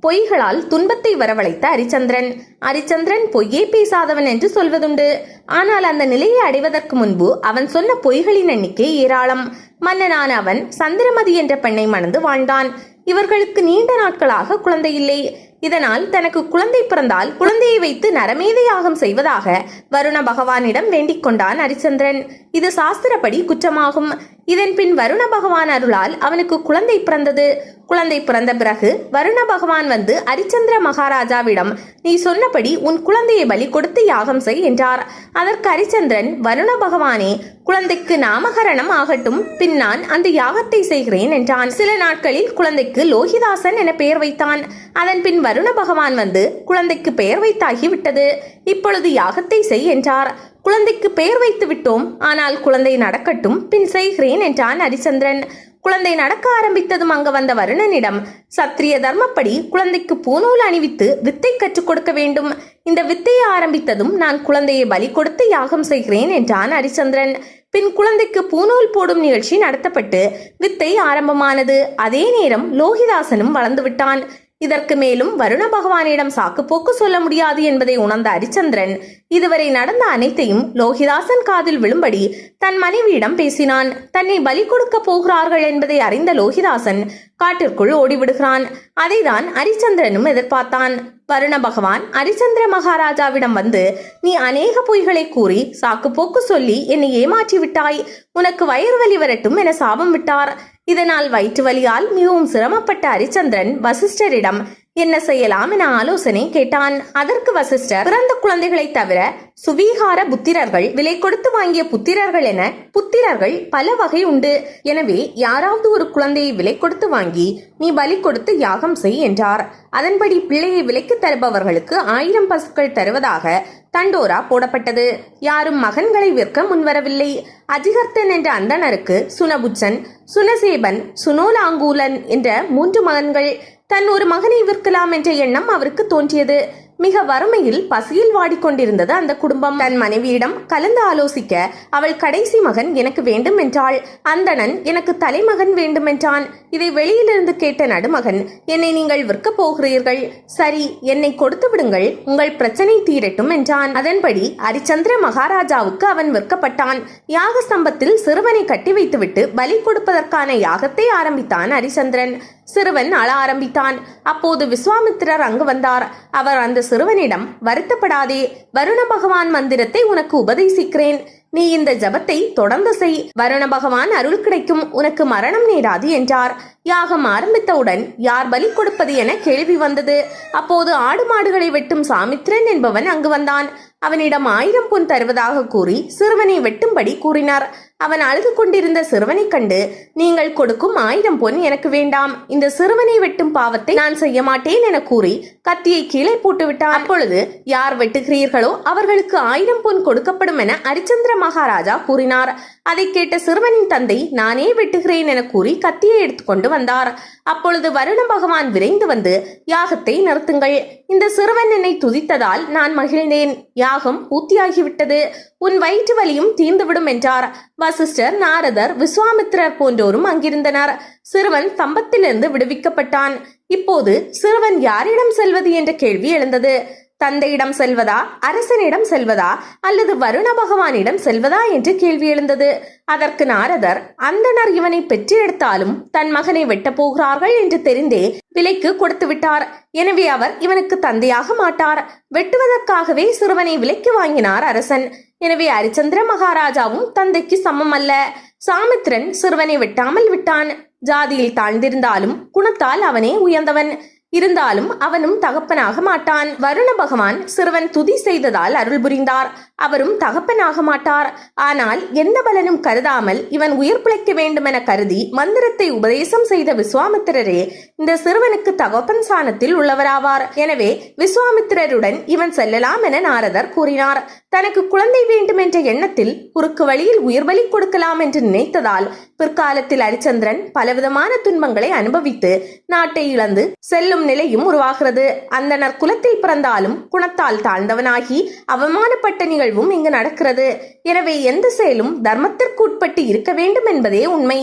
பொய்களால் துன்பத்தை வரவழைத்த அரிச்சந்திரன். அரிச்சந்திரன் பொய்யே பேசாதவன் என்று சொல்வதுண்டு. ஆனால் அந்த நிலையை அடைவதற்கு முன்பு அவன் சொன்ன பொய்களின் எண்ணிக்கை ஏராளம். மன்னனான அவன் சந்திரமதி என்ற பெண்ணை மணந்து வாழ்ந்தான். இவர்களுக்கு நீண்ட நாட்களாக குழந்தை இல்லை. இதனால் தனக்கு குழந்தை பிறந்தால் குழந்தையை வைத்து நரமேதை யாகம் செய்வதாக வருண பகவானிடம் வேண்டிக் கொண்டான் அரிச்சந்திரன். இது சாஸ்திரப்படி குற்றமாகும். இதன் பின் வருண பகவான் அருளால் அவனுக்கு குழந்தை பிறந்தது. குழந்தை பிறந்த பிறகு வருண பகவான் வந்து அரிச்சந்திர மகாராஜாவிடம், நீ சொன்னபடி உன் குழந்தையை பலி கொடுத்து யாகம் செய் என்றார். அதற்கு அரிச்சந்திரன், வருண பகவானே, குழந்தைக்கு நாமகரணம் ஆகட்டும், பின் நான் அந்த யாகத்தை செய்கிறேன் என்றான். சில நாட்களில் குழந்தைக்கு லோகிதாசன் என பெயர் வைத்தான். அதன் பின் வருண பகவான் வந்து குழந்தைக்கு பெயர் வைத்தாகி விட்டது, இப்பொழுது யாகத்தை செய் என்றார். குழந்தைக்கு பெயர் வைத்து விட்டோம், ஆனால் குழந்தை நடக்கட்டும், பின் செய்கிறேன் என்றான் அரிச்சந்திரன். குழந்தை நடக்க ஆரம்பித்ததும் அங்கு வந்த வருணனிடம், சத்திரிய தர்மப்படி குழந்தைக்கு பூநூல் அணிவித்து வித்தை கற்றுக் கொடுக்க வேண்டும். இந்த வித்தையை ஆரம்பித்ததும் நான் குழந்தையை பலி கொடுத்து யாகம் செய்கிறேன் என்றான் அரிச்சந்திரன். பின் குழந்தைக்கு பூநூல் போடும் நிகழ்ச்சி நடத்தப்பட்டு வித்தை ஆரம்பமானது. அதே நேரம் லோகிதாசனும் வளர்ந்து விட்டான். இதற்கு மேலும் வருண பகவானிடம் சாக்கு போக்கு சொல்ல முடியாது என்பதை உணர்ந்த அரிச்சந்திரன் இதுவரை நடந்த அனைத்தையும் லோகிதாசன் காதில் விழும்படி தன் மனைவியிடம் பேசினான். தன்னை பலி கொடுக்க போகிறார்கள் என்பதை அறிந்த லோகிதாசன் காட்டிற்குள் ஓடிவிடுகிறான். அதைதான் அரிச்சந்திரனும் எதிர்பார்த்தான். வருண பகவான் அரிச்சந்திர மகாராஜாவிடம் வந்து, நீ அநேக பொய்களை கூறி சாக்கு போக்கு சொல்லி என்னை ஏமாற்றி விட்டாய், உனக்கு வயிறு வலி வரட்டும் என சாபம் விட்டார். இதனால் வயிற்று வலியால் மிகவும் சிரமப்பட்ட அரிச்சந்திரன் வசிஷ்டரிடம் என்ன செய்யலாம் என ஆலோசனை கேட்டான். அதற்கு வசிஷ்டர், பிறந்த குழந்தைகளை தவிர சுவீகார புத்திரர்கள், விலை கொடுத்து வாங்கிய புத்திரர்கள் என புத்திரர்கள் பல வகை உண்டு. எனவே யாராவது ஒரு குழந்தையை விலை கொடுத்து வாங்கி நீ பலி கொடுத்து யாகம் செய் என்றார். அதன்படி பிள்ளையை விலைக்கு தருபவர்களுக்கு 1000 பசுக்கள் தருவதாக தண்டோரா போடப்பட்டது. யாரும் மகன்களை விற்க முன்வரவில்லை. அஜிகர்த்தன் என்ற அந்தணருக்கு சுனபுச்சன், சுனசேபன், சுனோலாங்கூலன் என்ற 3 மகன்கள். தன் ஒரு மகனை விற்கலாம் என்ற எண்ணம் அவருக்கு தோன்றியது. மிக வறுமையில் பசியில் வாடிக்கொண்டிருந்தது அந்த குடும்பம். தன் மனைவியிடம் கலந்து ஆலோசிக்க அவள் கடைசி மகன் எனக்கு வேண்டும் என்றாள். அந்தணன் எனக்கு தலைமகன் வேண்டும் என்றான். இதை வெளியிலிருந்து கேட்ட நடுமகன், என்னை நீங்கள் விற்க போகிறீர்கள், சரி என்னை கொடுத்து விடுங்கள், உங்கள் பிரச்சனை தீரட்டும் என்றான். அதன்படி அரிச்சந்திர மகாராஜாவுக்கு அவன் விற்கப்பட்டான். யாக ஸ்தம்பத்தில் சிறுவனை கட்டி வைத்துவிட்டு பலி கொடுப்பதற்கான யாகத்தை ஆரம்பித்தான் அரிச்சந்திரன். சிறுவன் அழ ஆரம்பித்தான். அப்போது விஸ்வாமித்திரர் அங்கு வந்தார். அவர் அந்த சிறுவனிடம், வருத்தப்படாதே, வருண பகவான் மந்திரத்தை உனக்கு உபதேசிக்கிறேன், நீ இந்த ஜபத்தை தொடர்ந்து செய், வருண பகவான் அருள் கிடைக்கும், உனக்கு மரணம் நேராது என்றார். யாகம் ஆரம்பித்தவுடன் யார் பலி கொடுப்பது என கேள்வி வந்தது. அப்போது ஆடு மாடுகளை வெட்டும் சாமித்ரன் என்பவன் அங்கு வந்தான். அவனிடம் 1000 பொன் தருவதாக கூறி சிறுவனை வெட்டும்படி கூறினார். அவன் அழுது கொண்டிருந்த சிறுவனை கண்டு, நீங்கள் கொடுக்கும் 1000 பொன் எனக்கு வேண்டாம், இந்த சிறுவனை வெட்டும் பாவத்தை நான் செய்ய மாட்டேன் என கூறி கத்தியை கீழே போட்டுவிட்டான். அப்பொழுது யார் வெட்டுகிறீர்களோ அவர்களுக்கு 1000 பொன் கொடுக்கப்படும் என அரிச்சந்திர மகாராஜா கூறினார். அதை கேட்ட சிறுவனின் தந்தை, நானே வெட்டுகிறேன் என கூறி கத்தியை எடுத்துக்கொண்டு வந்தார். அப்பொழுது வருண பகவான் விரைந்து வந்து, யாகத்தை நிறுத்துங்கள், இந்த சிறுவன் என்னை துதித்ததால் நான் மகிழ்ந்தேன், யாகம் பூர்த்தியாகிவிட்டது, உன் வயிற்று வலியும் தீர்ந்துவிடும் என்றார். வசிஷ்டர், நாரதர், விஸ்வாமித்திரர் போன்றோரும் அங்கிருந்தனர். சிறுவன் ஸ்தம்பத்திலிருந்து விடுவிக்கப்பட்டான். இப்போது சிறுவன் யாரிடம் செல்வது என்ற கேள்வி எழுந்தது. தந்தையிடம் செல்வதா, அரசனிடம் செல்வதா, அல்லது வருண பகவானிடம் செல்வதா என்று கேள்வி எழுந்தது. அதற்கு நாரதர், அந்தணர் இவனை பெற்று எடுத்தாலும் தன் மகனை வெட்டப் போகிறார்கள் என்று தெரிந்தே விலைக்கு கொடுத்து விட்டார். எனவே அவர் இவனுக்கு தந்தையாக மாட்டார். வெட்டுவதற்காகவே சிறுவனை விலைக்கு வாங்கினார் அரசன். எனவே அரிச்சந்திர மகாராஜாவும் தந்தைக்கு சமம் அல்ல. சாமித்ரன் சிறுவனை வெட்டாமல் விட்டான். ஜாதியில் தாழ்ந்திருந்தாலும் குணத்தால் அவனே உயர்ந்தவன். இருந்தாலும் அவனும் தகப்பனாக மாட்டான். வருண பகவான் சிறுவன் துதி செய்ததால் அருள் புரிந்தார். அவரும் தகப்பனாக மாட்டார். ஆனால் எந்த பலனும் கருதாமல் இவன் உயிர் பிழைக்க வேண்டும் என கருதி மந்திரத்தை உபதேசம் செய்த விஸ்வாமித்திரரே இந்த சிறுவனுக்கு தகப்பன் சாணத்தில் உள்ளவராவார். எனவே விஸ்வாமித்திரருடன் இவன் செல்லலாம் என நாரதர் கூறினார். தனக்கு குழந்தை வேண்டும் என்ற எண்ணத்தில் குறுக்கு வழியில் உயிர் பலி கொடுக்கலாம் என்று நினைத்ததால் பிற்காலத்தில் அரிச்சந்திரன் பலவிதமான துன்பங்களை அனுபவித்து நாட்டை இழந்து செல்லும் நிலையும் உருவாகிறது. அந்தனர் குலத்தில் பிறந்தாலும் குணத்தால் தாழ்ந்தவனாகி அவமானப்பட்ட நிகழ்வும் இங்கு நடக்கிறது. எனவே எந்த செயலும் தர்மத்திற்கு உட்பட்டு இருக்க வேண்டும் என்பதே உண்மை.